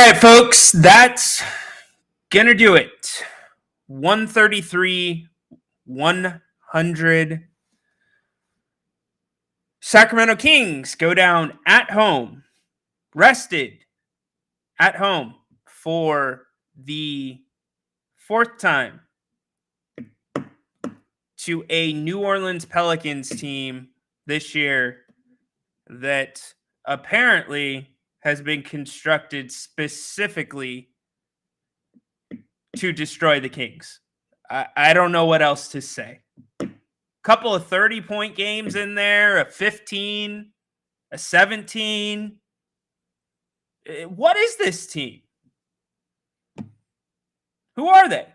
right, folks, that's gonna do it. 133, 100. Sacramento Kings go down at home, rested at home for the fourth time to a New Orleans Pelicans team this year that apparently has been constructed specifically to destroy the Kings. I don't know what else to say. Couple of 30-point games in there, a 15, a 17. What is this team? Who are they?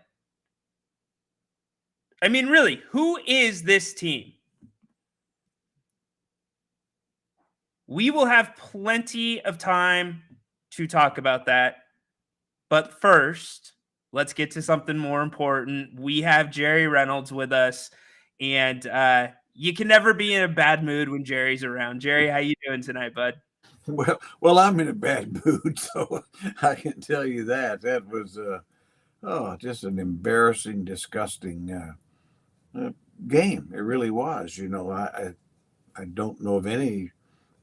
I mean, really, who is this team? We will have plenty of time to talk about that. But first, let's get to something more important. We have Jerry Reynolds with us, and you can never be in a bad mood when Jerry's around. Jerry, how you doing tonight, bud? Well, I'm in a bad mood, so I can tell you that. That was just an embarrassing, disgusting game. It really was. I don't know of any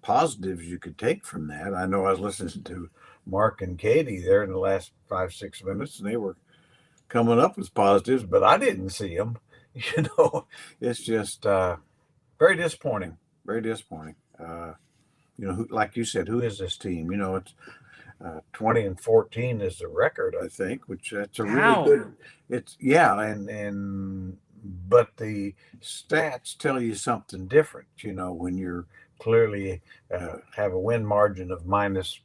positives you could take from that. I know I was listening to Mark and Katie there in the last 5-6 minutes, and they were coming up with positives, but I didn't see them. It's just very disappointing. Very disappointing. Like you said, who is this team? It's 20-14 is the record, I think, which that's a really good. It's but the stats tell you something different. When you're clearly have a win margin of minus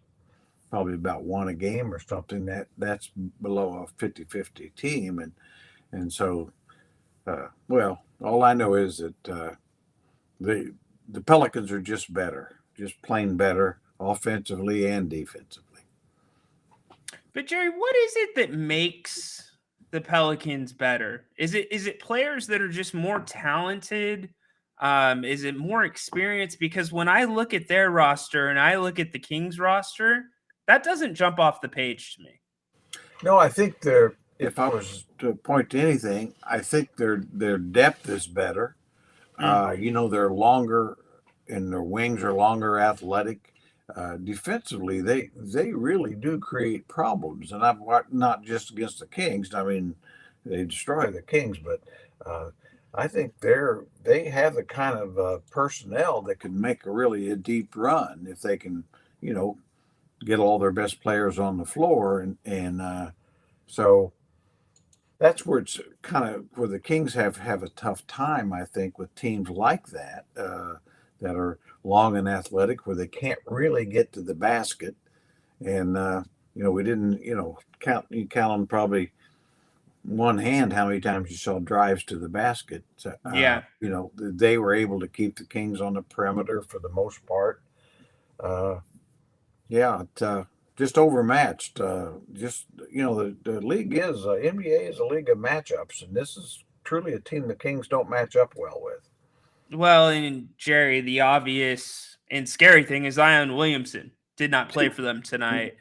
probably about one a game or something, that's below a 50-50 team, and so all I know is that the Pelicans are just better. Just plain better, offensively and defensively. But Jerry, what is it that makes the Pelicans better? Is it players that are just more talented? Is it more experience? Because when I look at their roster and I look at the Kings roster, that doesn't jump off the page to me. No, I think if I was to point to anything, I think their depth is better. They're longer, and their wings are longer, athletic. Defensively, they really do create problems, and I've not just against the Kings. I mean, they destroy the Kings, but I think they have the kind of personnel that can make a deep run if they can, get all their best players on the floor, and so that's where it's kind of where the Kings have a tough time, I think, with teams like that. That are long and athletic, where they can't really get to the basket, and we didn't, count them probably one hand how many times you saw drives to the basket. They were able to keep the Kings on the perimeter for the most part. Just overmatched. The league is NBA is a league of matchups, and this is truly a team the Kings don't match up well with. Well, and Jerry, the obvious and scary thing is Zion Williamson did not play for them tonight.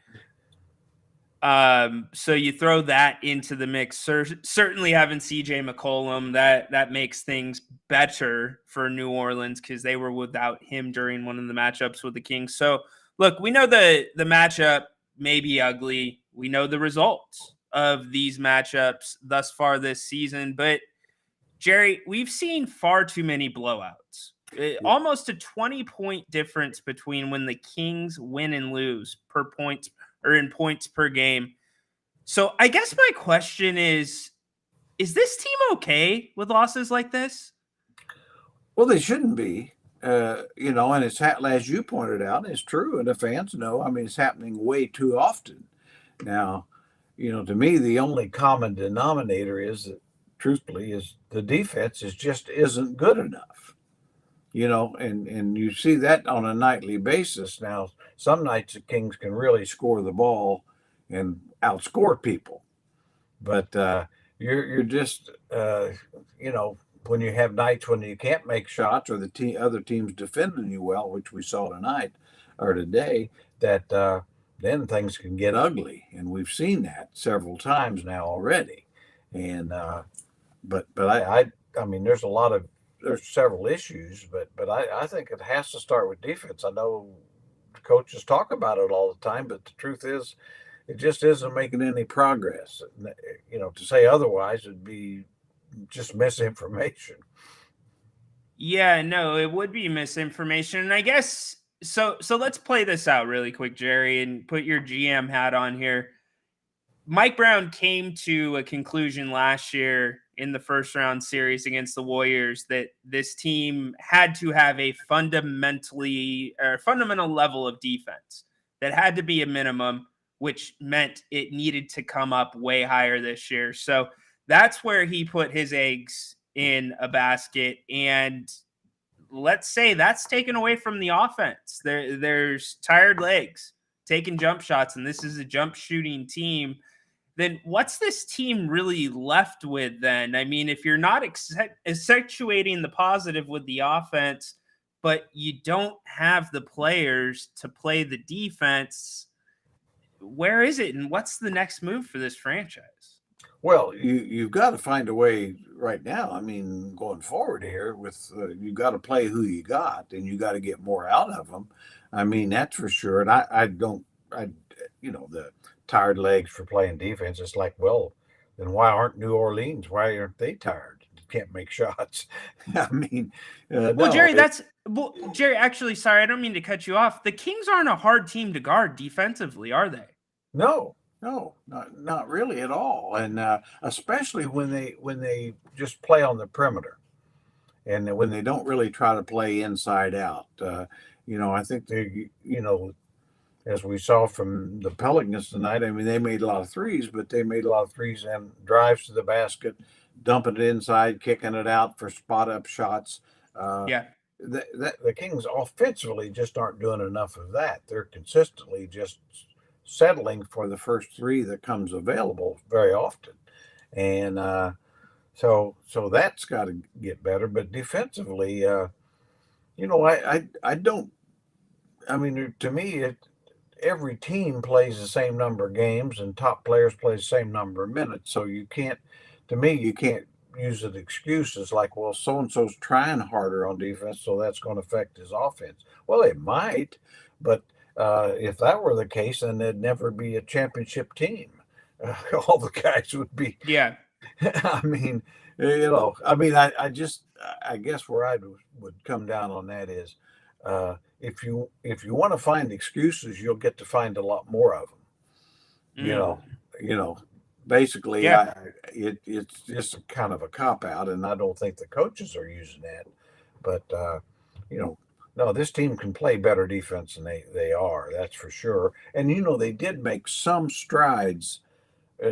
So you throw that into the mix. Certainly having CJ McCollum, that makes things better for New Orleans because they were without him during one of the matchups with the Kings. So look, we know the matchup may be ugly. We know the results of these matchups thus far this season, but Jerry, we've seen far too many blowouts. Almost a 20-point difference between when the Kings win and lose per points or in points per game. So I guess my question is this team okay with losses like this? Well, they shouldn't be. And it's as you pointed out, it's true, and the fans know. I mean, it's happening way too often. Now, to me, the only common denominator is that, truthfully, is the defense isn't good enough. And you see that on a nightly basis. Now, some nights the Kings can really score the ball and outscore people, but you're just when you have nights when you can't make shots or the other team's defending you well, which we saw tonight or today, that then things can get ugly, and we've seen that several times now already. And I mean, there's several issues, but I think it has to start with defense. I know coaches talk about it all the time, but the truth is, it just isn't making any progress. To say otherwise would be just misinformation. Yeah, no, it would be misinformation. And I guess so let's play this out really quick, Jerry, and put your GM hat on here. Mike Brown came to a conclusion last year in the first round series against the Warriors that this team had to have a fundamental level of defense that had to be a minimum, which meant it needed to come up way higher this year. So that's where he put his eggs in a basket. And let's say that's taken away from the offense. There's tired legs taking jump shots, and this is a jump shooting team. Then what's this team really left with then? I mean, if you're not accentuating the positive with the offense, but you don't have the players to play the defense, where is it? And what's the next move for this franchise? Well, you've got to find a way right now. I mean, going forward here, with you got to play who you got, and you got to get more out of them. I mean, that's for sure. And the tired legs for playing defense. It's like, well, then why aren't New Orleans? Why aren't they tired? Can't make shots. I mean, well, Jerry, Jerry. Actually, sorry, I don't mean to cut you off. The Kings aren't a hard team to guard defensively, are they? No, not really at all. And especially when they just play on the perimeter, and when they don't really try to play inside out. I think as we saw from the Pelicans tonight, I mean, they made a lot of threes, but they made a lot of threes and drives to the basket, dumping it inside, kicking it out for spot up shots. Yeah. The Kings offensively just aren't doing enough of that. They're consistently just settling for the first three that comes available very often. And so that's got to get better. But defensively, I don't. I mean, to me, every team plays the same number of games, and top players play the same number of minutes. So you can't use it excuses like, well, so and so's trying harder on defense, so that's going to affect his offense. Well, it might, but if that were the case, then there'd never be a championship team. All the guys would be. Yeah. I mean, I guess where I would come down on that is, if you want to find excuses, you'll get to find a lot more of them. Basically, yeah. It's just kind of a cop out, and I don't think the coaches are using that. But no, this team can play better defense than they are. That's for sure. And they did make some strides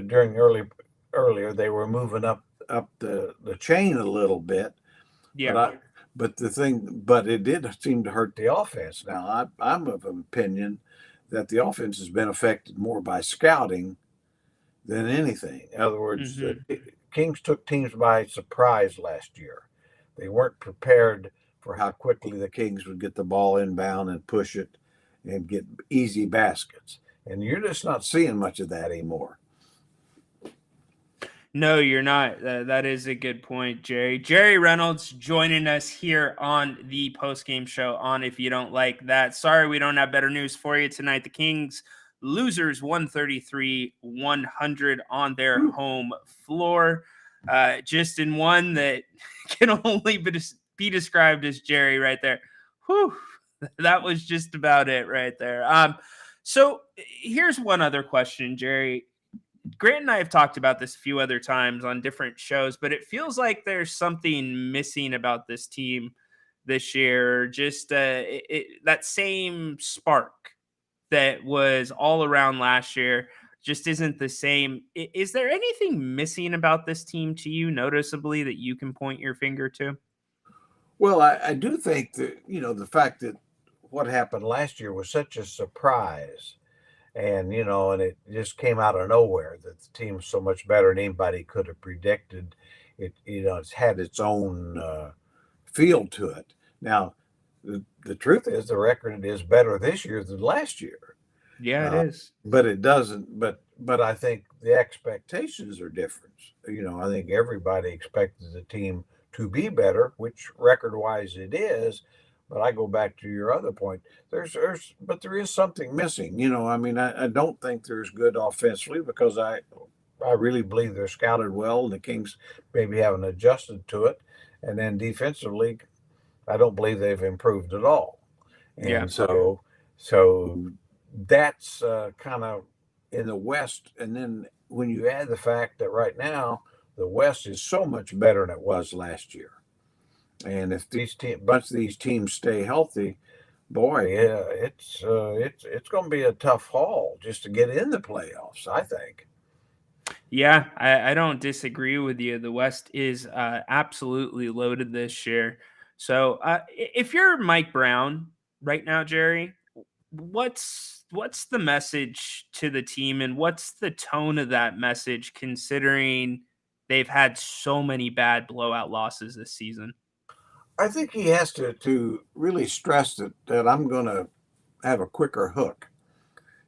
during earlier. They were moving up the chain a little bit. Yeah. But it did seem to hurt the offense. Now, I'm of an opinion that the offense has been affected more by scouting than anything. In other words, the Kings took teams by surprise last year. They weren't prepared for how quickly the Kings would get the ball inbound and push it and get easy baskets. And you're just not seeing much of that anymore. No, you're not. That is a good point, Jerry. Jerry Reynolds joining us here on the postgame show on If You Don't Like That. Sorry, we don't have better news for you tonight. The Kings losers 133-100 on their home floor. Just in one that can only be described as Jerry right there. Whew, that was just about it right there. So here's one other question, Jerry. Grant and I have talked about this a few other times on different shows, but it feels like there's something missing about this team this year. Just that same spark that was all around last year just isn't the same. Is there anything missing about this team to you noticeably that you can point your finger to? Well, I do think that, the fact that what happened last year was such a surprise. And it just came out of nowhere that the team's so much better than anybody could have predicted. It's had its own feel to it. Now, the truth is the record is better this year than last year. Yeah, it is. But it doesn't. But I think the expectations are different. I think everybody expected the team to be better, which record wise it is. But I go back to your other point. But there is something missing. I mean, I don't think there's good offensively because I really believe they're scouted well, and the Kings maybe haven't adjusted to it. And then defensively, I don't believe they've improved at all. Yeah. And so that's kind of in the West. And then when you add the fact that right now the West is so much better than it was last year, and if bunch of these teams stay healthy, boy, yeah, it's going to be a tough haul just to get in the playoffs, I think. Yeah, I don't disagree with you. The West is absolutely loaded this year. So if you're Mike Brown right now, Jerry, what's the message to the team, and what's the tone of that message considering they've had so many bad blowout losses this season? I think he has to really stress that I'm going to have a quicker hook.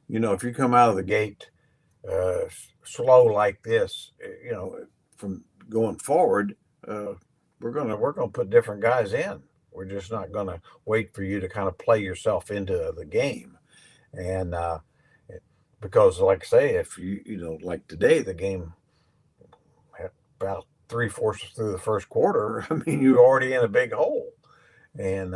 If you come out of the gate uh, slow like this, from going forward, uh, we're gonna put different guys in. We're just not gonna wait for you to kind of play yourself into the game, and because, like I say, if like today, the game about three-fourths through the first quarter, I mean, you're already in a big hole, and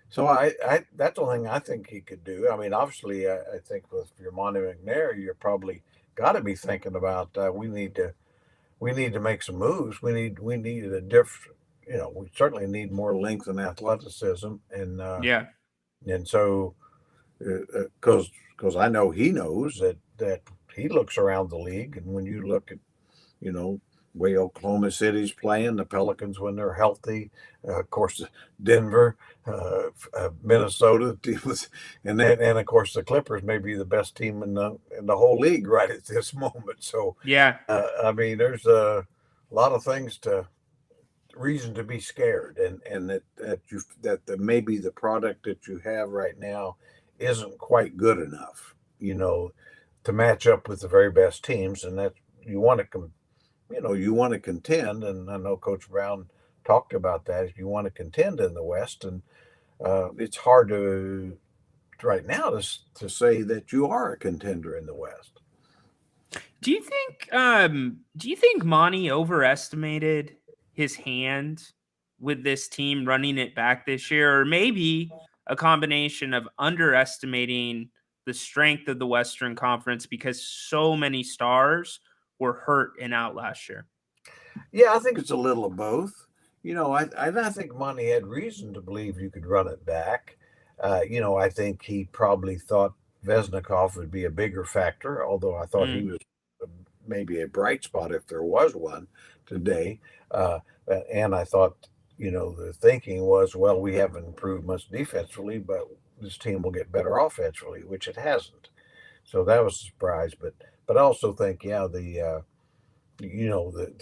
so I that's the only thing I think he could do. I mean, obviously, I think with your Monty McNair, you're probably got to be thinking about we need to make some moves. We need a different. We certainly need more length and athleticism, Yeah. and so because I know he knows that he looks around the league, and when you look at you know, way Oklahoma City's playing, the Pelicans when they're healthy, of course, Denver, Minnesota, and of course the Clippers may be the best team in the whole league right at this moment. So, Yeah. I mean, there's a lot of things to reason to be scared, and that maybe the product that you have right now isn't quite good enough, to match up with the very best teams, and that you want to you want to contend, and I know Coach Brown talked about that. If you want to contend in the West, and it's hard to right now to say that you are a contender in the West. Do you think Monty overestimated his hand with this team running it back this year, or maybe a combination of underestimating the strength of the Western Conference because so many stars were hurt and out last year? Yeah, I think it's a little of both. I think Monty had reason to believe you could run it back. I think he probably thought Vesnikov would be a bigger factor, although I thought he Mm, was maybe a bright spot if there was one today. Uh, and I thought, the thinking was, well, we haven't improved much defensively, but this team will get better offensively, which it hasn't. So that was a surprise. But I also think, yeah, the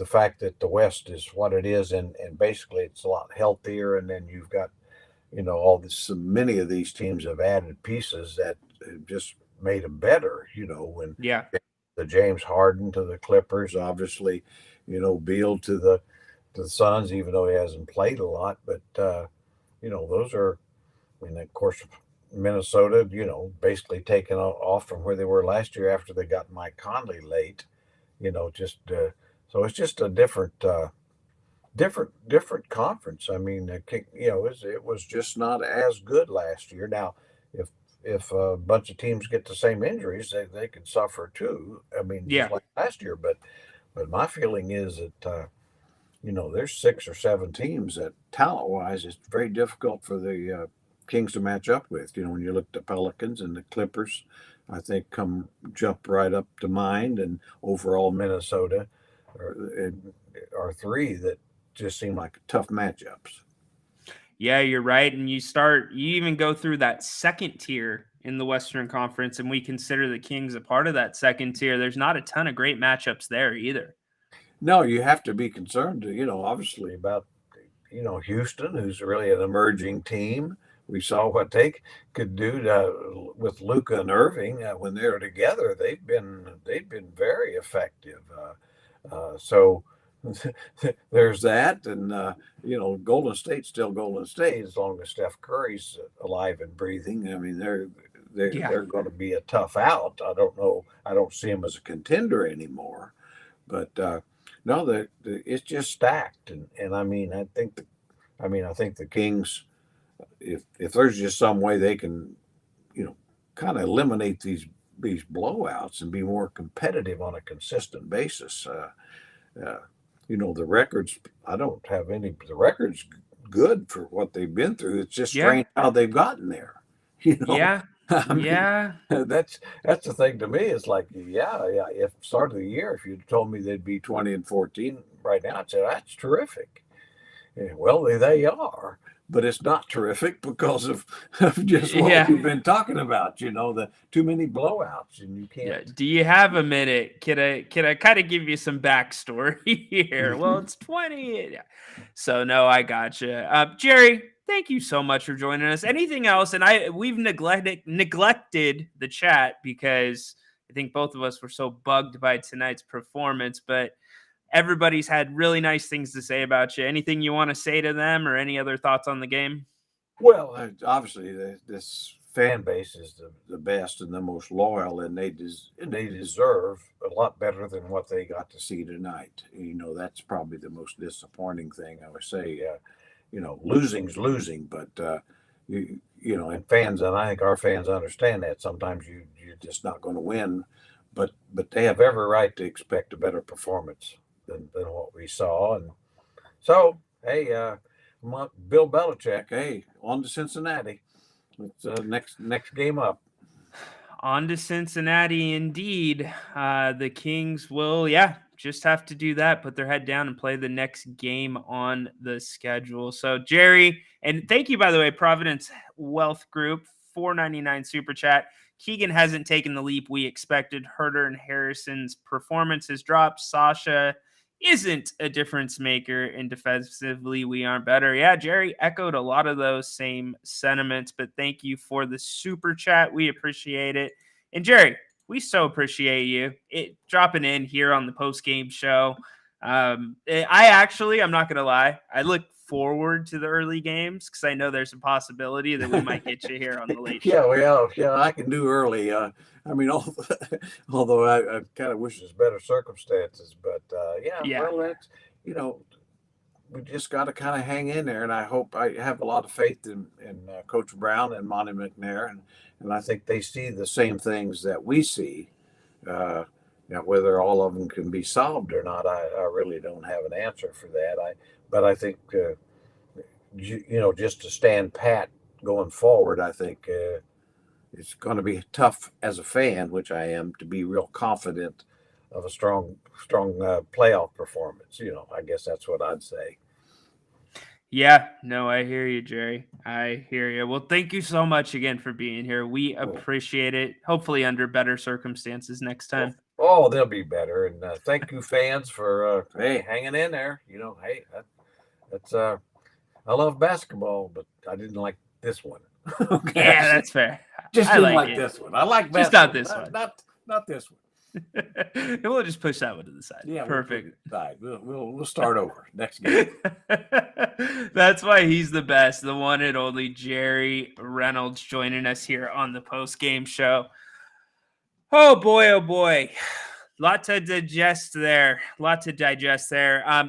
fact that the West is what it is, and basically it's a lot healthier, and then you've got all this. So many of these teams have added pieces that have just made them better. When yeah. the James Harden to the Clippers, obviously, Beal to the Suns, even though he hasn't played a lot, but those are. I mean, of course, Minnesota, basically taken off from where they were last year after they got Mike Conley late. Just so it's just a different conference. I mean, it was just not as good last year. Now, if a bunch of teams get the same injuries, they could suffer too. I mean, just Yeah. like last year. But my feeling is that there's 6 or 7 teams that talent wise, it's very difficult for the Kings to match up with. When you look at the Pelicans and the Clippers, I think come jump right up to mind, and overall Minnesota are three that just seem like tough matchups. Yeah, you're right. And you even go through that second tier in the Western Conference, and we consider the Kings a part of that second tier. There's not a ton of great matchups there either. No, you have to be concerned, obviously about Houston, who's really an emerging team. we saw what they could do with Luka and Irving when they were together. They've been very effective. So there's that, and Golden State's still Golden State as long as Steph Curry's alive and breathing. I mean, Yeah. they're going to be a tough out. I don't know. I don't see them as a contender anymore, but no, it's just stacked, and I mean, I think the Kings, if there's just some way they can, kind of eliminate these blowouts and be more competitive on a consistent basis. Uh, the records. I don't have any. The records good for what they've been through. It's just Yeah. strange how they've gotten there. You know, Yeah. I mean, Yeah. that's the thing to me. It's like, yeah. If start of the year, if you'd told me they'd be 20-14 right now, I'd say that's terrific. Yeah, well, they are, but it's not terrific because of just what Yeah. we've been talking about. The too many blowouts, and you Yeah. can't. Do you have a minute? Can I kind of give you some backstory here? Well, it's 20. Yeah. So no, I gotcha. Jerry, thank you so much for joining us. Anything else? And we've neglected the chat because I think both of us were so bugged by tonight's performance, but everybody's had really nice things to say about you. Anything you want to say to them or any other thoughts on the game? Well, obviously, this fan base is the best and the most loyal, and they deserve a lot better than what they got to see tonight. That's probably the most disappointing thing I would say. Losing's losing, but and fans, and I think our fans understand that. Sometimes you're just not going to win, but they have every right to expect a better performance than what we saw, and so hey, Bill Belichick, hey, on to Cincinnati. It's next game up. On to Cincinnati, indeed. The Kings will, just have to do that, put their head down and play the next game on the schedule. So, Jerry, and thank you, by the way, Providence Wealth Group, $4.99 super chat. Keegan hasn't taken the leap we expected. Herter and Harrison's performance has dropped. Sasha isn't a difference maker, and defensively we aren't better. Yeah, Jerry echoed a lot of those same sentiments, but thank you for the super chat. We appreciate it. And Jerry, we so appreciate you dropping in here on the post game show. I'm not gonna lie, I look forward to the early games because I know there's a possibility that we might get you here on the late show. Yeah, I can do early. I mean, although I kind of wish there's better circumstances, but Yeah. well, that's we just got to kind of hang in there, and I have a lot of faith in Coach Brown and Monty McNair, and I think they see the same things that we see. Whether all of them can be solved or not, I really don't have an answer for that. But I think just to stand pat going forward, I think it's going to be tough as a fan, which I am, to be real confident of a strong playoff performance. I guess that's what I'd say. Yeah, no, I hear you, Jerry. I hear you. Well, thank you so much again for being here. We appreciate it. Hopefully, under better circumstances next time. Oh, they'll be better. And thank you, fans, for hanging in there. Hey, that's I love basketball, but I didn't like this one. Okay, yeah, that's fair. Just I didn't like this one. I like just basketball. not this one. Not this one. We'll just push that one to the side. Yeah, perfect. We'll start over next game. That's why he's the best, the one and only Jerry Reynolds, joining us here on the post game show. Oh boy. Lot to digest there.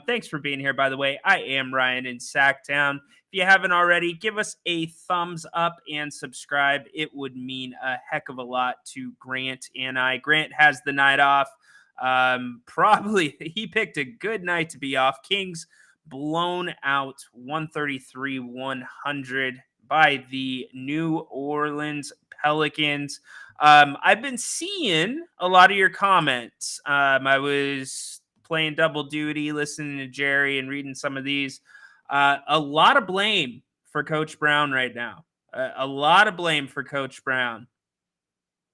Thanks for being here, by the way. I am Ryan in Sacktown. If you haven't already, give us a thumbs up and subscribe. It would mean a heck of a lot to Grant and I. Grant has the night off. Probably he picked a good night to be off. Kings blown out 133-100 by the New Orleans Pelicans. I've been seeing a lot of your comments. I was playing double duty, listening to Jerry and reading some of these. A lot of blame for Coach Brown right now. A lot of blame for Coach Brown.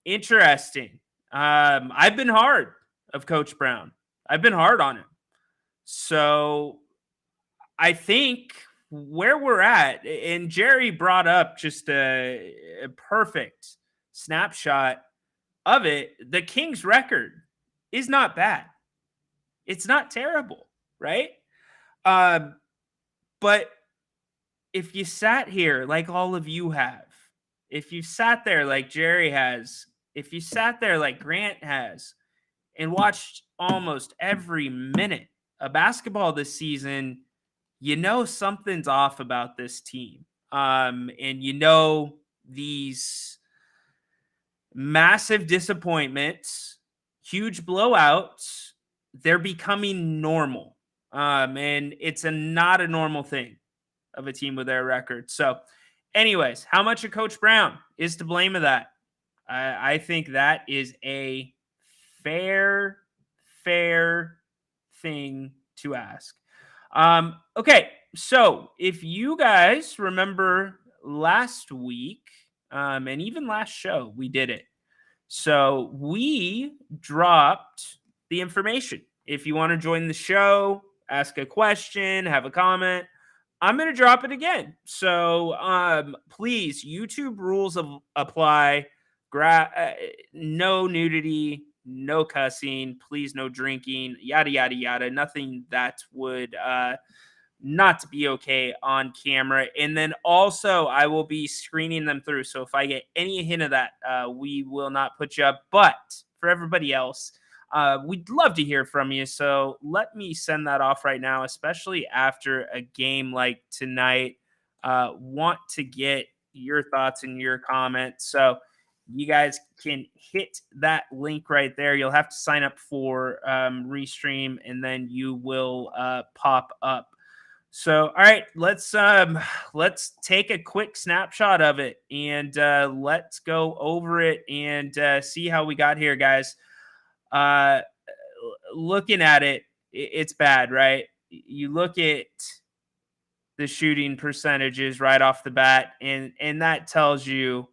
Interesting. I've been hard of Coach Brown. I've been hard on him. So I think where we're at, and Jerry brought up just a perfect snapshot of it. The Kings record is not bad. It's not terrible, right? But if you sat here like all of you have, if you sat there like Jerry has, if you sat there like Grant has, and watched almost every minute of basketball this season, you know something's off about this team. And you know these massive disappointments, huge blowouts, they're becoming normal. And it's not a normal thing of a team with their record. So, anyways, how much of Coach Brown is to blame of that? I think that is a fair thing to ask. Okay, so if you guys remember last week, and even last show, we did it. So we dropped the information. If you want to join the show, ask a question, have a comment, I'm going to drop it again. So please, YouTube rules apply. No nudity, no cussing, please no drinking, yada, yada, yada. Nothing that would not to be okay on camera. And then also I will be screening them through. So if I get any hint of that, we will not put you up. But for everybody else, we'd love to hear from you. So let me send that off right now, especially after a game like tonight. Want to get your thoughts and your comments. So you guys can hit that link right there. You'll have to sign up for Restream, and then you will pop up. So, all right, let's take a quick snapshot of it, and let's go over it and see how we got here, guys. Looking at it, it's bad, right? You look at the shooting percentages right off the bat, and that tells you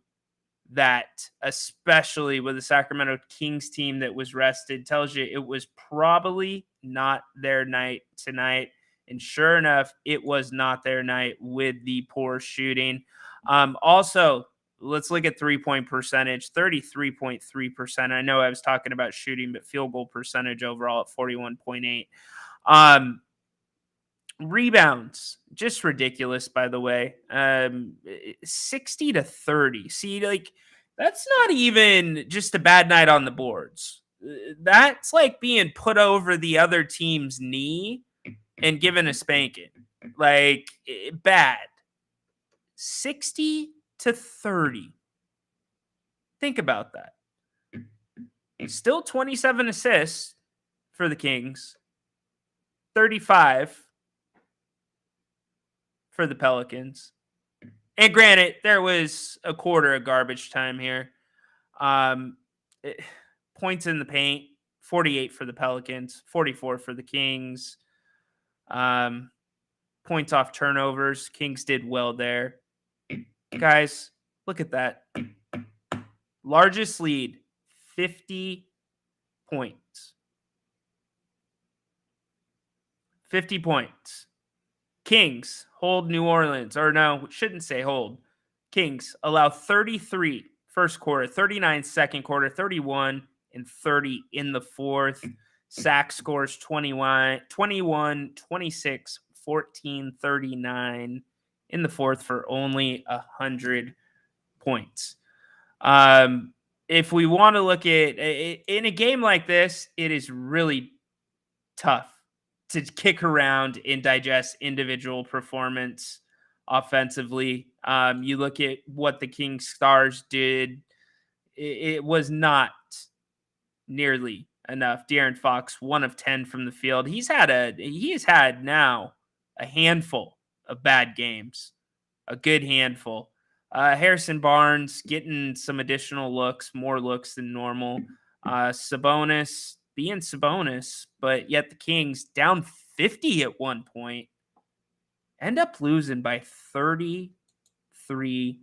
that, especially with the Sacramento Kings team that was rested, tells you it was probably not their night tonight. And sure enough, it was not their night with the poor shooting. Also, let's look at 3-point percentage, 33.3%. I know I was talking about shooting, but field goal percentage overall at 41.8. Rebounds, just ridiculous, by the way. 60 to 30. See, like, that's not even just a bad night on the boards. That's like being put over the other team's knee and given a spanking. Like, bad. 60 to 30. Think about that. Still 27 assists for the Kings. 35 for the Pelicans. And granted, there was a quarter of garbage time here. Points in the paint, 48 for the Pelicans, 44 for the Kings. Points off turnovers, Kings did well there. Guys, look at that. Largest lead, 50 points. 50 points. Kings hold New Orleans, or no, shouldn't say hold. Kings allow 33 first quarter, 39 second quarter, 31 and 30 in the fourth. Sack scores 21, 26, 14, 39 in the fourth for only 100 points. If we want to look at in a game like this, it is really tough to kick around and digest individual performance offensively. You look at what the Kings Stars did, it was not nearly enough. De'Aaron Fox, 1 of 10 from the field. He has had now a handful of bad games, a good handful. Harrison Barnes getting some additional looks, more looks than normal. Sabonis being Sabonis, but yet the Kings down 50 at one point, end up losing by 33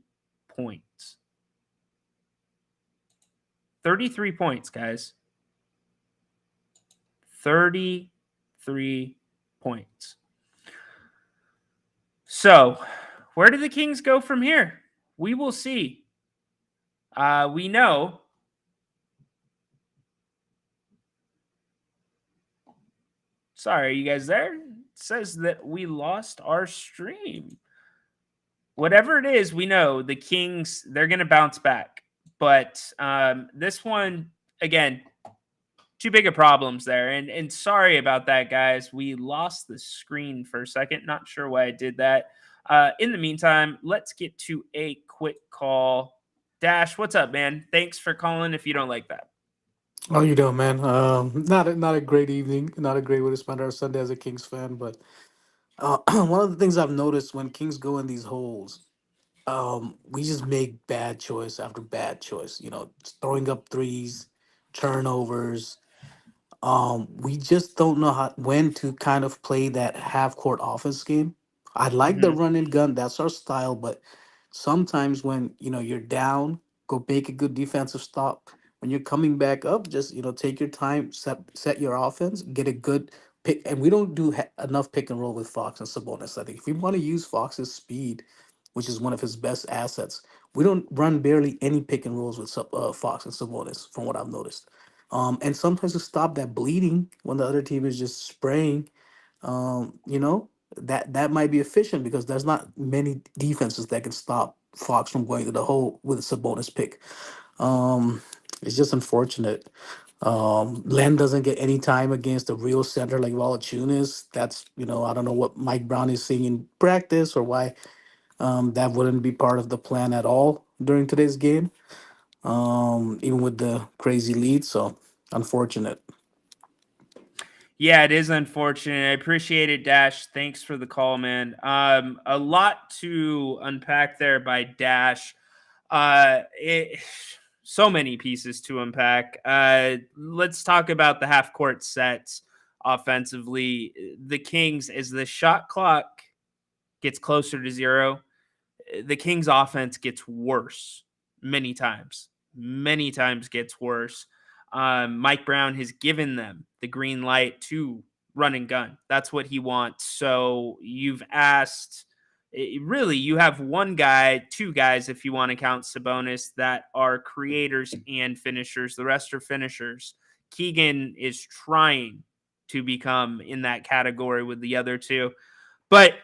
points. 33 points, guys. 33 points. So, where do the Kings go from here? We will see. We know. Sorry, are you guys there? It says that we lost our stream. Whatever it is, we know the Kings, they're going to bounce back. But this one, again, too big of problems there. And sorry about that, guys. We lost the screen for a second. Not sure why I did that. In the meantime, let's get to a quick call. Dash, what's up, man? Thanks for calling if you don't like that. How you doing, man? Not a great evening, not a great way to spend our Sunday as a Kings fan. But one of the things I've noticed when Kings go in these holes, we just make bad choice after bad choice. You know, throwing up threes, turnovers. We just don't know when to kind of play that half court offense game. I like the Mm-hmm. run and gun, that's our style, but sometimes when you're down, go make a good defensive stop. When you're coming back up, just take your time, set your offense, get a good pick. And we don't do enough pick and roll with Fox and Sabonis. I think if we want to use Fox's speed, which is one of his best assets, we don't run barely any pick and rolls with Fox and Sabonis, from what I've noticed. And sometimes to stop that bleeding when the other team is just spraying, that might be efficient because there's not many defenses that can stop Fox from going to the hole with a Sabonis pick. Um, it's just unfortunate. Len doesn't get any time against a real center like Valanciunas. That's I don't know what Mike Brown is seeing in practice or why that wouldn't be part of the plan at all during today's game. Even with the crazy lead, so unfortunate. Yeah, it is unfortunate. I appreciate it, Dash. Thanks for the call, man. A lot to unpack there by Dash. So many pieces to unpack. Let's talk about the half court sets offensively. The Kings, as the shot clock gets closer to zero, the Kings offense gets worse many times. Many times gets worse. Mike Brown has given them the green light to run and gun. That's what he wants. So you've asked, really, you have one guy, two guys, if you want to count Sabonis, that are creators and finishers. The rest are finishers. Keegan is trying to become in that category with the other two. But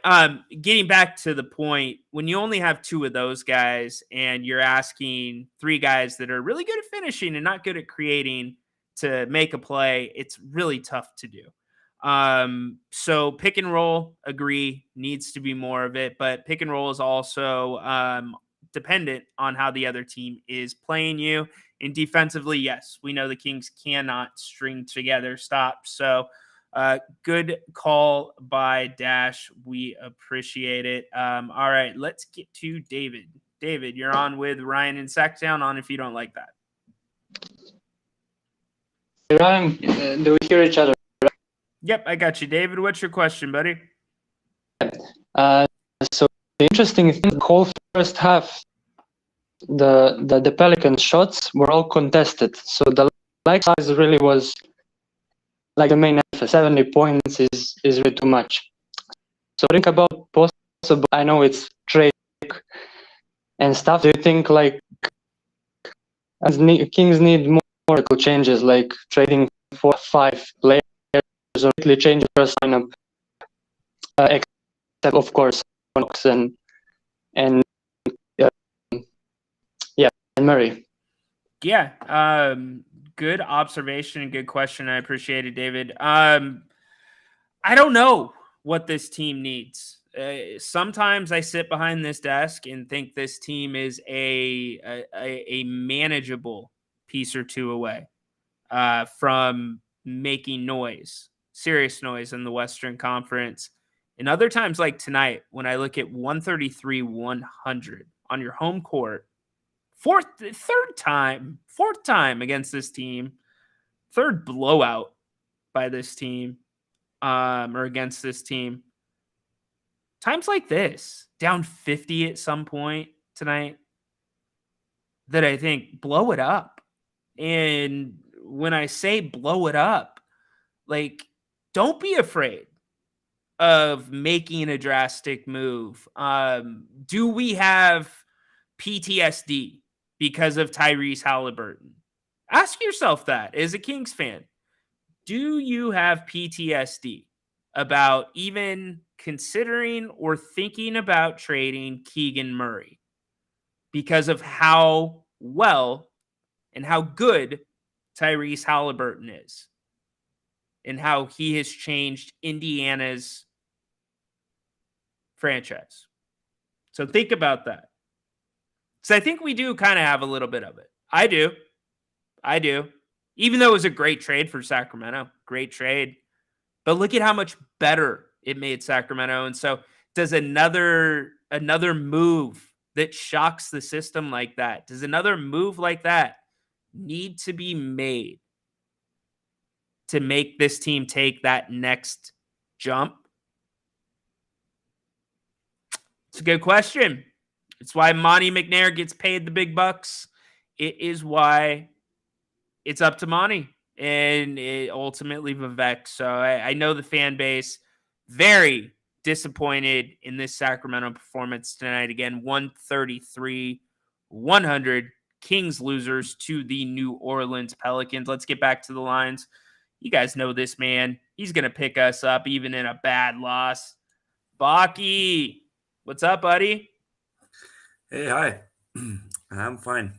getting back to the point, when you only have two of those guys and you're asking three guys that are really good at finishing and not good at creating to make a play, it's really tough to do. So pick and roll, agree, needs to be more of it, but pick and roll is also dependent on how the other team is playing you. And defensively, yes, we know the Kings cannot string together stops. So good call by Dash. We appreciate it. All right, let's get to David. David, you're on with Ryan and Sacktown on if you don't like that. Ryan, do we hear each other? Yep, I got you. David, what's your question, buddy? So the interesting thing, the whole first half, the Pelican shots were all contested. So the like size really was like the main emphasis. 70 points is really too much. So think about possible. I know it's trade and stuff. Do you think like Kings need more changes, like trading 4 or 5 players or really change the first lineup? Except of course Knox and Murray. Yeah, good observation and good question. I appreciate it, David. I don't know what this team needs. Sometimes I sit behind this desk and think this team is a manageable piece or two away from making noise, serious noise in the Western Conference. And other times like tonight, when I look at 133-100 on your home court, fourth time against this team, third blowout by this team, or against this team. Times like this, down 50 at some point tonight, that I think blow it up. And when I say blow it up, like, don't be afraid of making a drastic move. Do we have PTSD because of Tyrese Halliburton? Ask yourself that as a Kings fan. Do you have PTSD about even considering or thinking about trading Keegan Murray because of how well and how good Tyrese Halliburton is and how he has changed Indiana's franchise? So think about that. So I think we do kind of have a little bit of it. I do. Even though it was a great trade for Sacramento, great trade. But look at how much better it made Sacramento. And so does another move that shocks the system like that, does another move like that need to be made to make this team take that next jump? It's a good question. It's why Monty McNair gets paid the big bucks. It is why it's up to Monty and ultimately Vivek. So I know the fan base very disappointed in this Sacramento performance tonight. Again, 133-100. Kings losers to the New Orleans Pelicans. Let's get back to the lines. You guys know this man. He's going to pick us up even in a bad loss. Baky, what's up, buddy? Hey, hi. I'm fine,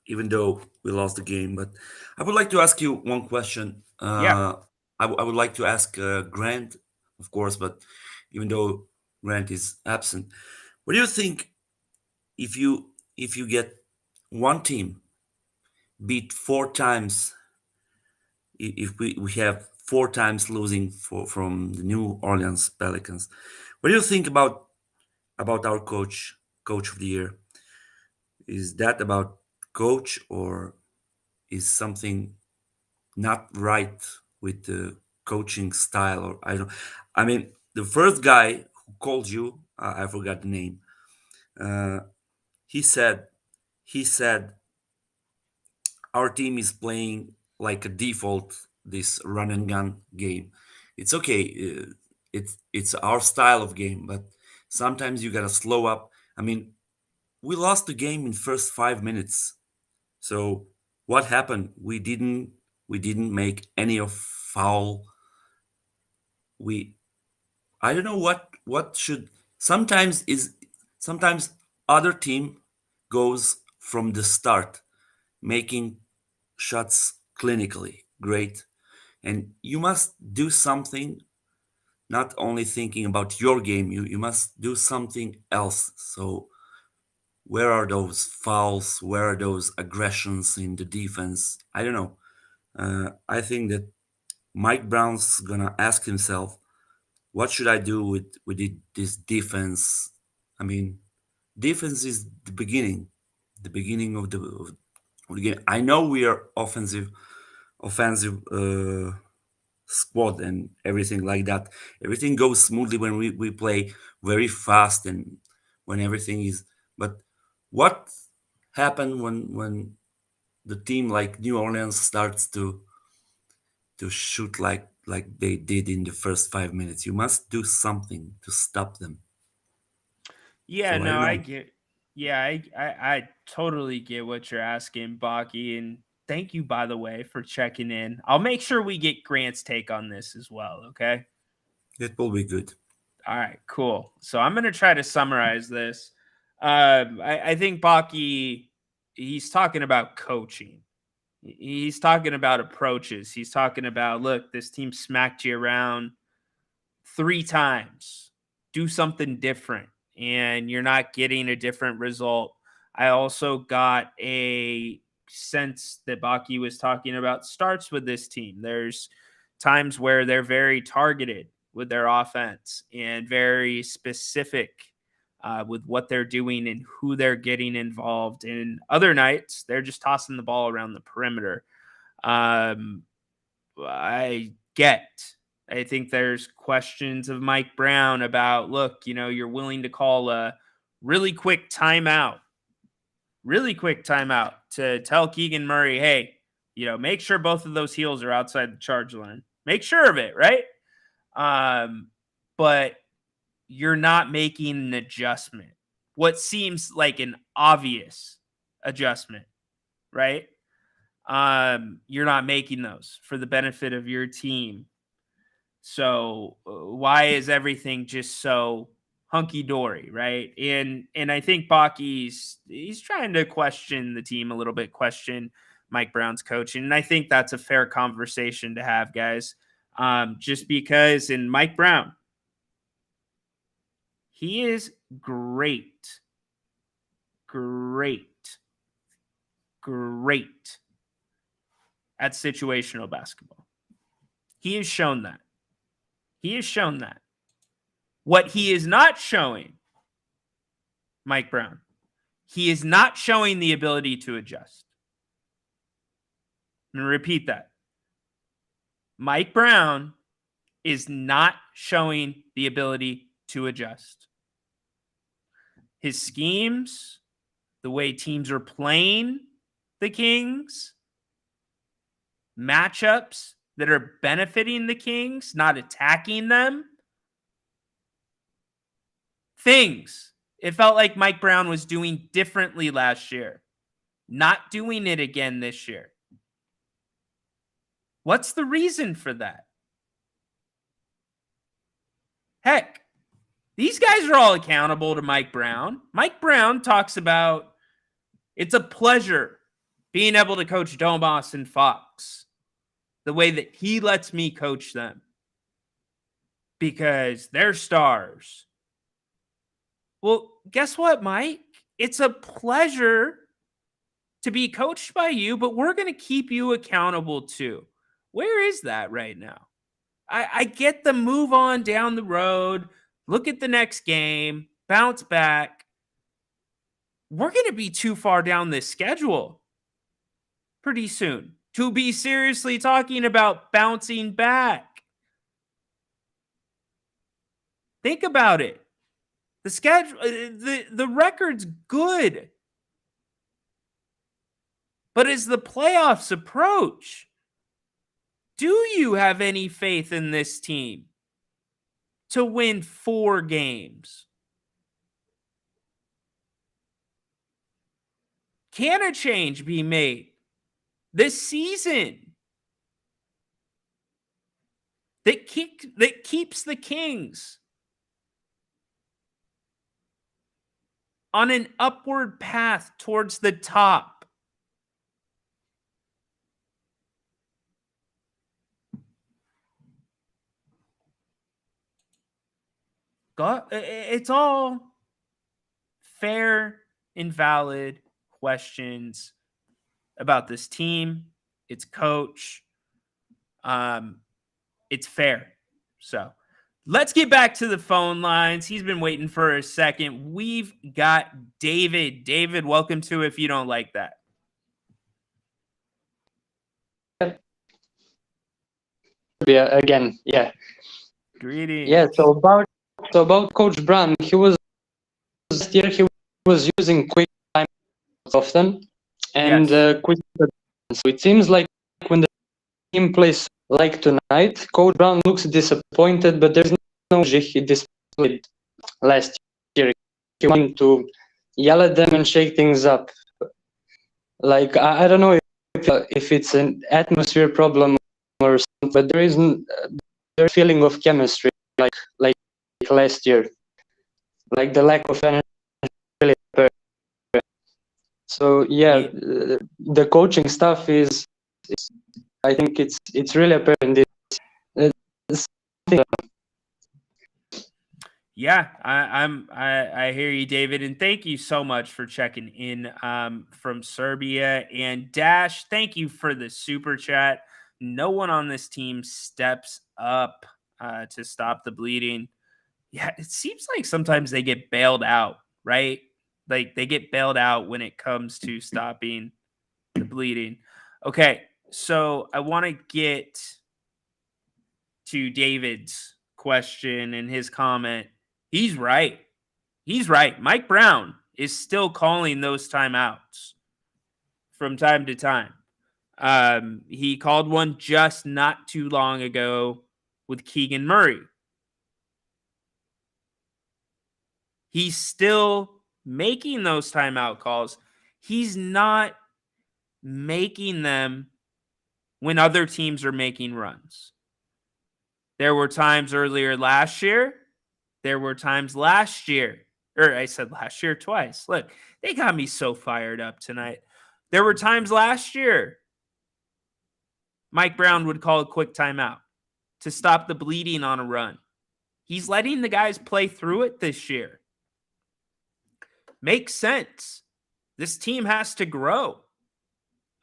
even though we lost the game. But I would like to ask you one question. Yeah. I would like to ask Grant, of course, but even though Grant is absent, what do you think if you get one team beat 4 times, if we have 4 times losing from the New Orleans Pelicans, what do you think about our coach of the year? Is that about coach, or is something not right with the coaching style? Or I mean, the first guy who called you, I forgot the name. Uh, he said our team is playing like a default this run and gun game. It's okay. It's our style of game, but sometimes you gotta slow up. I mean, we lost the game in first 5 minutes. So what happened? We didn't make any of foul. We I don't know what should sometimes other team goes from the start making shots clinically great, and you must do something, not only thinking about your game. You must do something else. So where are those fouls? Where are those aggressions in the defense? I don't know. I think that Mike Brown's gonna ask himself, what should I do this defense? I mean, defense is the beginning of the game. I know we are offensive squad and everything like that. Everything goes smoothly when we play very fast and when everything is. But what happened when the team like New Orleans starts to shoot like they did in the first 5 minutes? You must do something to stop them. Yeah, So I no, don't I know. get. Yeah, I totally get what you're asking, Baki, and thank you, by the way, for checking in. I'll make sure we get Grant's take on this as well. Okay. It will be good. All right. Cool. So I'm gonna try to summarize this. I think Baki, he's talking about coaching. He's talking about approaches. He's talking about, look, this team smacked you around 3 times. Do something different, and you're not getting a different result. I also got a sense that Baki was talking about starts with this team. There's times where they're very targeted with their offense and very specific with what they're doing and who they're getting involved. And other nights, they're just tossing the ball around the perimeter. Um, I think there's questions of Mike Brown about, look, you're willing to call a really quick timeout to tell Keegan Murray, hey, make sure both of those heels are outside the charge line. Make sure of it, right? but you're not making an adjustment. What seems like an obvious adjustment, right? You're not making those for the benefit of your team. So why is everything just so hunky-dory, right? And I think Baky's he's trying to question the team a little bit, question Mike Brown's coaching. And I think that's a fair conversation to have, guys. Just because in Mike Brown, he is great at situational basketball. He has shown that. What he is not showing, Mike Brown, he is not showing the ability to adjust. I'm going to repeat that. Mike Brown is not showing the ability to adjust. His schemes, the way teams are playing the Kings, matchups that are benefiting the Kings, not attacking them, things it felt like Mike Brown was doing differently last year, not doing it again this year. What's the reason for that? Heck, these guys are all accountable to Mike Brown. Mike Brown talks about it's a pleasure being able to coach Domas and Fox the way that he lets me coach them because they're stars. Well, guess what, Mike? It's a pleasure to be coached by you, but we're going to keep you accountable too. Where is that right now? I get the move on down the road, look at the next game, bounce back. We're going to be too far down this schedule pretty soon to be seriously talking about bouncing back. Think about it. The schedule, the record's good. But as the playoffs approach, do you have any faith in this team to win 4 games? Can a change be made this season that keeps the Kings on an upward path towards the top? It's all fair and valid questions about this team, its coach. It's fair. So let's get back to the phone lines. He's been waiting for a second. We've got David. David, welcome to If You Don't Like That. Yeah, again, yeah. Greetings. Yeah, so about Coach Brown, last year he was using quick time often and quick. So it seems like when the team plays like tonight, Coach Brown looks disappointed, but there's no he displayed last year. He wanted to yell at them and shake things up. Like I don't know if it's an atmosphere problem or something, but there's a feeling of chemistry like last year, like the lack of energy really apparent. So yeah, the coaching stuff is I think it's really apparent. Yeah, I hear you, David, and thank you so much for checking in from Serbia. And Dash, thank you for the super chat. No one on this team steps up to stop the bleeding. Yeah, it seems like sometimes they get bailed out, right? Like they get bailed out when it comes to stopping the bleeding. Okay, so I want to get to David's question and his comment. He's right. Mike Brown is still calling those timeouts from time to time. He called one just not too long ago with Keegan Murray. He's still making those timeout calls. He's not making them when other teams are making runs. There were times earlier last year. There were times last year. Or I said last year twice. Look, they got me so fired up tonight. There were times last year Mike Brown would call a quick timeout to stop the bleeding on a run. He's letting the guys play through it this year. Makes sense. This team has to grow.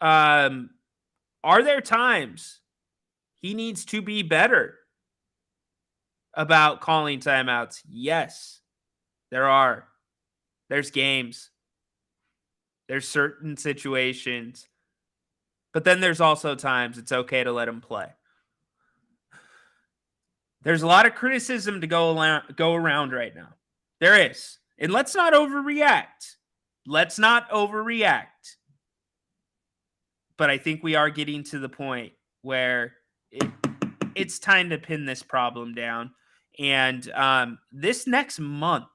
Are there times he needs to be better about calling timeouts? Yes, there are. There's games. There's certain situations. But then there's also times it's okay to let him play. There's a lot of criticism to go around right now. There is. And let's not overreact. Let's not overreact. But I think we are getting to the point where it's time to pin this problem down. And this next month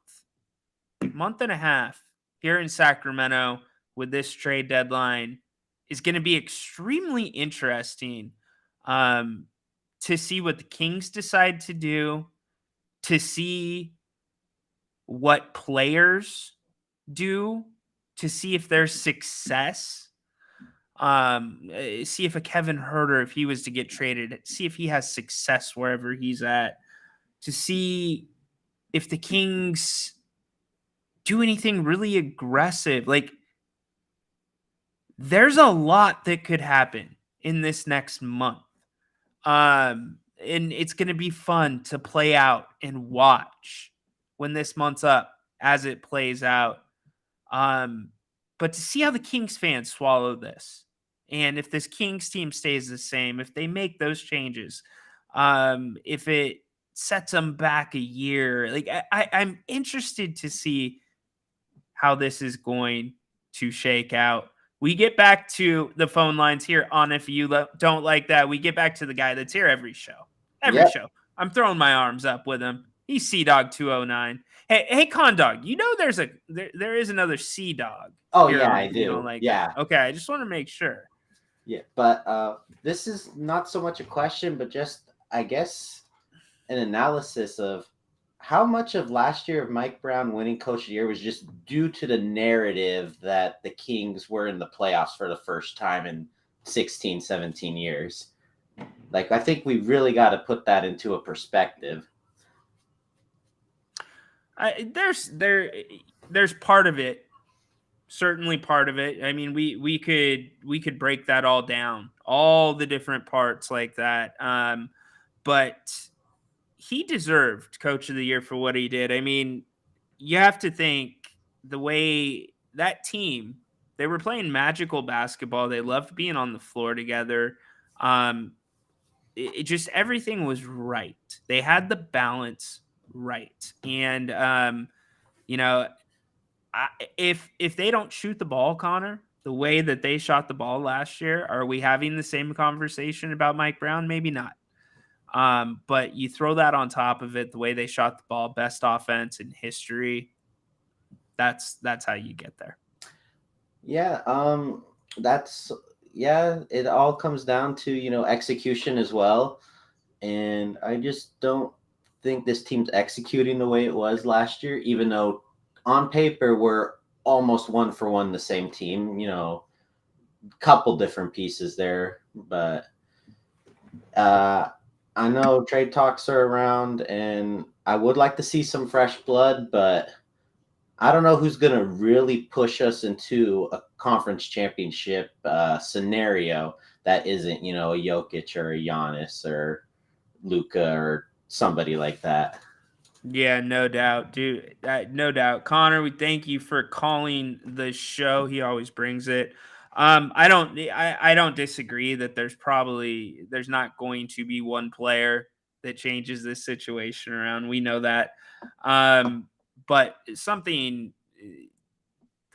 and a half here in Sacramento with this trade deadline is going to be extremely interesting to see what the Kings decide to do, to see what players do, to see if there's success. See if a Kevin Huerter, if he was to get traded, see if he has success wherever he's at, to see if the Kings do anything really aggressive. Like, there's a lot that could happen in this next month. And it's going to be fun to play out and watch when this month's up as it plays out. But to see how the Kings fans swallow this, and if this Kings team stays the same, if they make those changes, if it sets them back a year, like I'm interested to see how this is going to shake out. We get back to the phone lines here on If You Don't Like That. We get back to the guy that's here every show. Every show. I'm throwing my arms up with him. He's C-Dog 209. Hey, Condog, you know there is another C-Dog. Oh, yeah, I do. That. Okay, I just want to make sure. Yeah, but this is not so much a question, but just, I guess, an analysis of how much of last year of Mike Brown winning Coach of the Year was just due to the narrative that the Kings were in the playoffs for the first time in 16, 17 years. Like, I think we really got to put that into a perspective. There's part of it. Certainly part of it. I mean, we could break that all down, all the different parts like that. But he deserved Coach of the Year for what he did. I mean, you have to think the way that team, they were playing magical basketball. They loved being on the floor together. It just, everything was right. They had the balance right. And, if they don't shoot the ball, Connor, the way that they shot the ball last year, are we having the same conversation about Mike Brown? Maybe not. But you throw that on top of it, the way they shot the ball, best offense in history. That's how you get there. Yeah. It all comes down to, execution as well. And I just don't think this team's executing the way it was last year, even though on paper we're almost 1-for-1 the same team, couple different pieces there, but I know trade talks are around and I would like to see some fresh blood, but I don't know who's going to really push us into a conference championship scenario that isn't, a Jokic or a Giannis or Luka or somebody like that. Yeah, no doubt, dude. No doubt. Connor, we thank you for calling the show. He always brings it. I don't disagree that there's not going to be one player that changes this situation around. We know that. But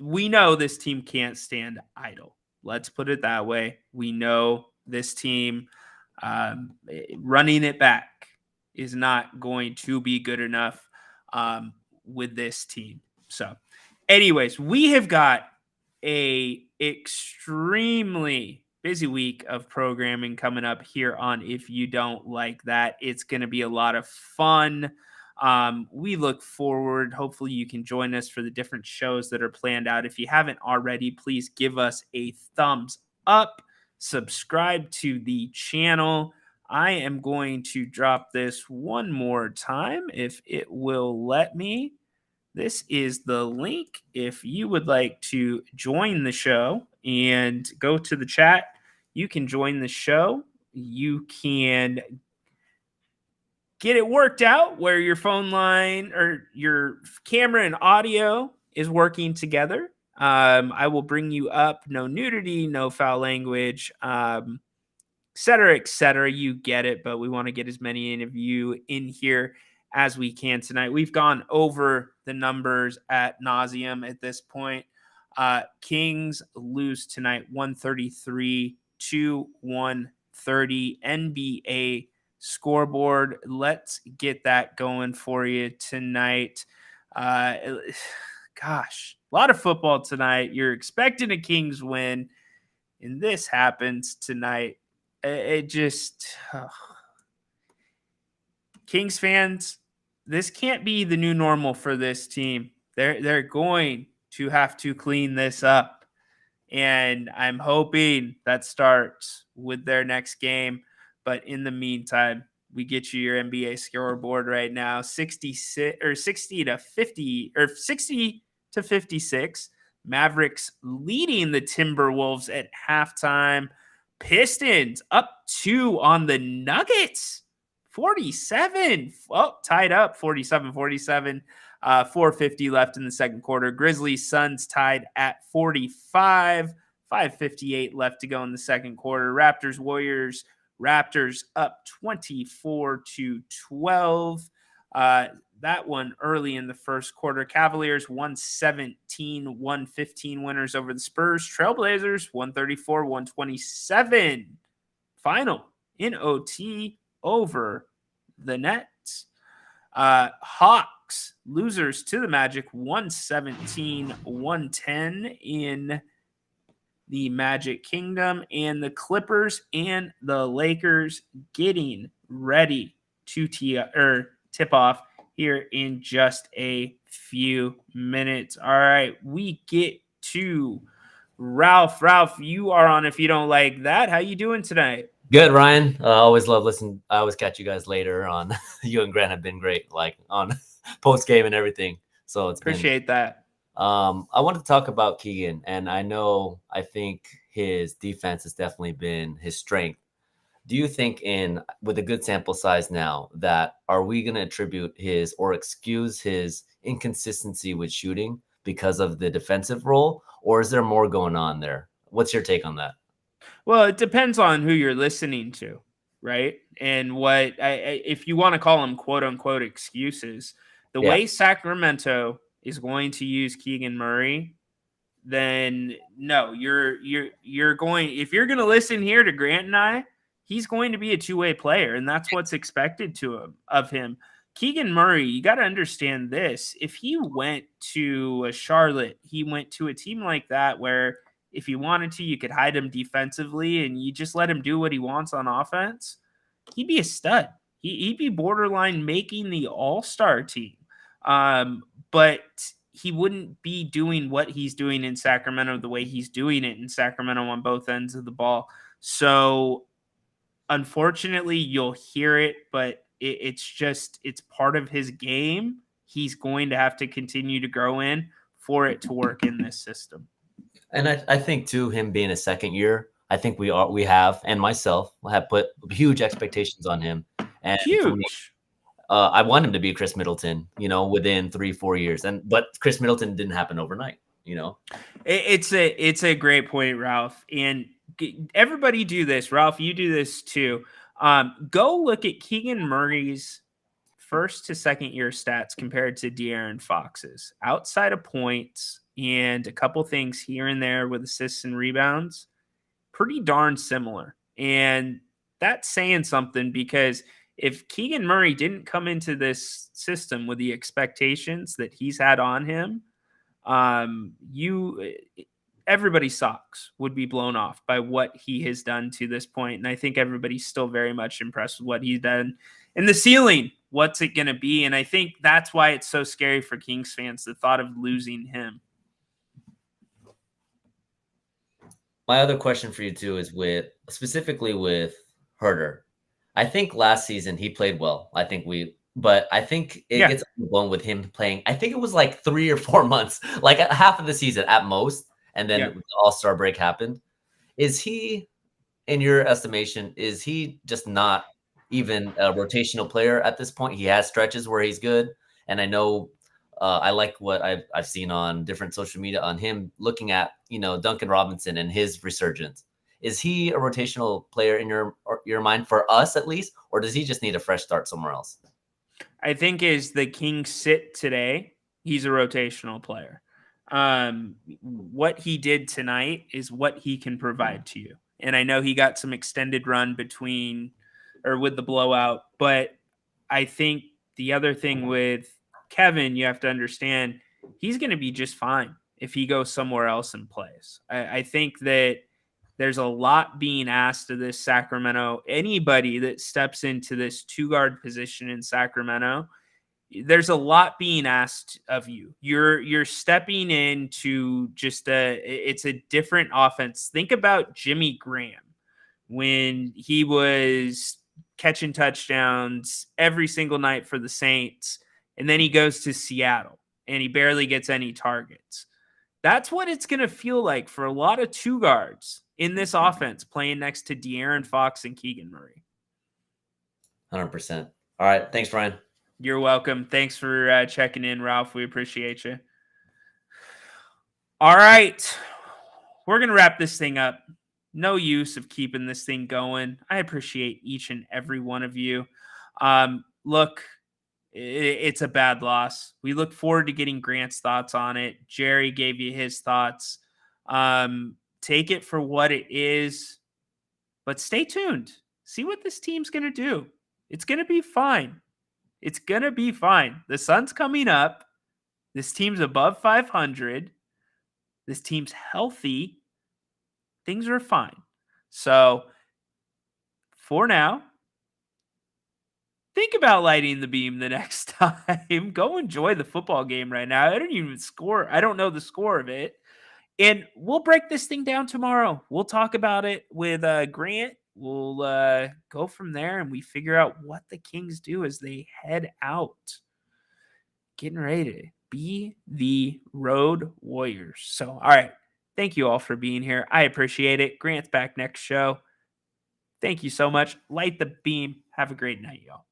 we know this team can't stand idle. Let's put it that way. We know this team running it back is not going to be good enough. with this team. So anyways, we have got a extremely busy week of programming coming up here on If You Don't Like That. It's going to be a lot of fun. We look forward. Hopefully you can join us for the different shows that are planned out. If you haven't already, please give us a thumbs up, subscribe to the channel. I am going to drop this one more time if it will let me. This is the link if you would like to join the show and go to the chat. You can join the show. You can get it worked out where your phone line or your camera and audio is working together. I will bring you up. No nudity, no foul language, et cetera, et cetera. You get it, but we want to get as many of you in here as we can tonight. We've gone over the numbers ad nauseum at this point. Kings lose tonight 133 to 130. NBA scoreboard. Let's get that going for you tonight. Gosh, a lot of football tonight. You're expecting a Kings win, and this happens tonight. It just Kings fans, this can't be the new normal for this team. They're going to have to clean this up. And I'm hoping that starts with their next game. But in the meantime, we get you your NBA scoreboard right now. 60 to 50 or 60 to 56. Mavericks leading the Timberwolves at halftime. Pistons up 2 on the Nuggets. 47. Well, tied up 47-47. 4:50 left in the second quarter. Grizzlies Suns tied at 45. 5:58 left to go in the second quarter. Raptors Warriors. Raptors up 24-12. That one early in the first quarter. Cavaliers 117-115 winners over the Spurs. Trailblazers 134-127. Final in OT over the Nets. Hawks losers to the Magic 117-110 in the Magic Kingdom, and the Clippers and the Lakers getting ready to tip off here in just a few minutes. All right, we get to Ralph. Ralph, you are on If You Don't Like That. How you doing tonight? Good, Ryan. I always love listening. I always catch you guys later on. You and Grant have been great, like on Postgame and everything. So it's Appreciate that. I wanted to talk about Keegan, and I think his defense has definitely been his strength. Do you think with a good sample size now are we going to attribute his or excuse his inconsistency with shooting because of the defensive role, or is there more going on there? What's your take on that? Well, it depends on who you're listening to, right? And what if you want to call them quote unquote excuses, the way Sacramento is going to use Keegan Murray, then no, you're going, if you're going to listen here to Grant and I, he's going to be a two-way player, and that's what's expected of him. Keegan Murray, you got to understand this. If he went to Charlotte, he went to a team like that where if you wanted to, you could hide him defensively and you just let him do what he wants on offense, he'd be a stud. He'd be borderline making the all-star team. But he wouldn't be doing what he's doing in Sacramento the way he's doing it in Sacramento on both ends of the ball. So unfortunately, you'll hear it, but it's part of his game. He's going to have to continue to grow in for it to work in this system. And I think too, him being a second year, I think we have, and myself have put huge expectations on him. And huge. Me, I want him to be Chris Middleton, within 3-4 years. But Chris Middleton didn't happen overnight, It's a great point, Ralph. And everybody do this. Ralph, you do this too. Go look at Keegan Murray's first to second year stats compared to De'Aaron Fox's. Outside of points and a couple things here and there with assists and rebounds, pretty darn similar. And that's saying something because if Keegan Murray didn't come into this system with the expectations that he's had on him, everybody's socks would be blown off by what he has done to this point. And I think everybody's still very much impressed with what he's done. And the ceiling, what's it going to be? And I think that's why it's so scary for Kings fans, the thought of losing him. My other question for you too is specifically with Herter. I think last season he played well. But I think it gets overblown with him playing. I think it was like 3 or 4 months, like half of the season at most, and then the All-Star break happened. Is he, in your estimation, is he just not even a rotational player at this point? He has stretches where he's good, and I know I like what I've seen on different social media on him looking at Duncan Robinson and his resurgence. Is he a rotational player in your mind, for us at least, or does he just need a fresh start somewhere else? I think as the Kings sit today, he's a rotational player. What he did tonight is what he can provide to you. And I know he got some extended run with the blowout, but I think the other thing with Kevin, you have to understand, he's going to be just fine if he goes somewhere else and plays. I think that there's a lot being asked of this Sacramento. Anybody that steps into this 2-guard position in Sacramento, there's a lot being asked of you. You're stepping into it's a different offense. Think about Jimmy Graham when he was catching touchdowns every single night for the Saints, and then he goes to Seattle and he barely gets any targets. That's what it's going to feel like for a lot of 2-guards in this offense playing next to De'Aaron Fox and Keegan Murray. 100%. All right. Thanks, Ryan. You're welcome. Thanks for checking in, Ralph. We appreciate you. All right. We're going to wrap this thing up. No use of keeping this thing going. I appreciate each and every one of you. Look, it's a bad loss. We look forward to getting Grant's thoughts on it. Jerry gave you his thoughts. Take it for what it is, but stay tuned. See what this team's going to do. It's going to be fine. It's going to be fine. The sun's coming up. This team's above 500. This team's healthy. Things are fine. So for now, think about lighting the beam the next time. Go enjoy the football game right now. I don't know the score of it. And we'll break this thing down tomorrow. We'll talk about it with Grant. We'll go from there, and we figure out what the Kings do as they head out. Getting ready to be the road warriors. So, all right. Thank you all for being here. I appreciate it. Grant's back next show. Thank you so much. Light the beam. Have a great night, y'all.